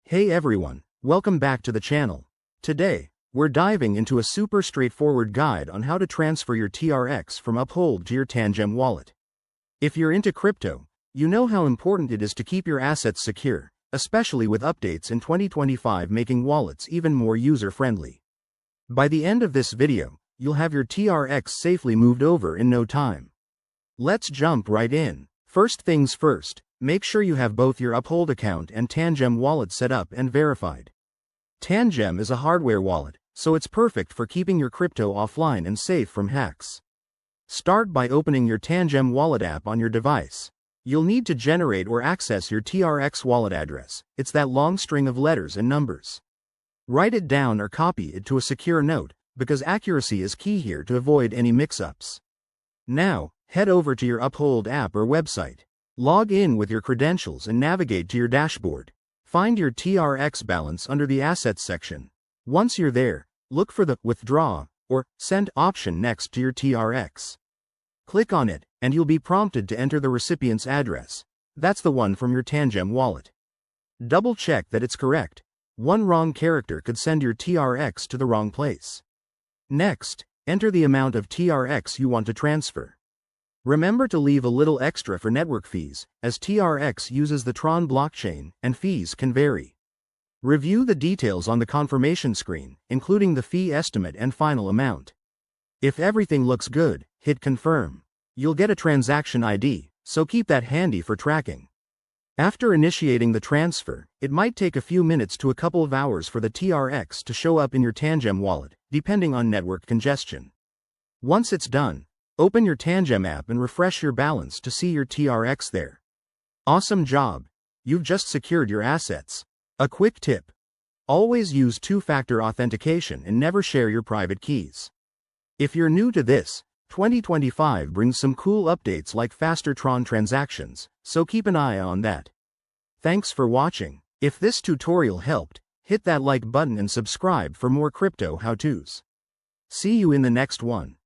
Hey everyone, welcome back to the channel. Today, we're diving into a super straightforward guide on how to transfer your TRX from Uphold to your Tangem wallet. If you're into crypto, you know how important it is to keep your assets secure, especially with updates in 2025 making wallets even more user-friendly. By the end of this video, you'll have your TRX safely moved over in no time. Let's jump right in. First things first, make sure you have both your Uphold account and Tangem wallet set up and verified. Tangem is a hardware wallet, so it's perfect for keeping your crypto offline and safe from hacks. Start by opening your Tangem wallet app on your device. You'll need to generate or access your TRX wallet address. It's that long string of letters and numbers. Write it down or copy it to a secure note, because accuracy is key here to avoid any mix-ups. Now, head over to your Uphold app or website. Log in with your credentials and navigate to your dashboard. Find your TRX balance under the Assets section. Once you're there, look for the Withdraw or Send option next to your TRX. Click on it, and you'll be prompted to enter the recipient's address. That's the one from your Tangem wallet. Double-check that it's correct. One wrong character could send your TRX to the wrong place. Next, enter the amount of TRX you want to transfer. Remember to leave a little extra for network fees, as TRX uses the Tron blockchain, and fees can vary. Review the details on the confirmation screen, including the fee estimate and final amount. If everything looks good, hit Confirm. You'll get a transaction ID, so keep that handy for tracking. After initiating the transfer, it might take a few minutes to a couple of hours for the TRX to show up in your Tangem wallet, depending on network congestion. Once it's done, open your Tangem app and refresh your balance to see your TRX there. Awesome job! You've just secured your assets. A quick tip: always use two-factor authentication and never share your private keys. If you're new to this, 2025 brings some cool updates like faster Tron transactions, so keep an eye on that. Thanks for watching. If this tutorial helped, hit that like button and subscribe for more crypto how-tos. See you in the next one.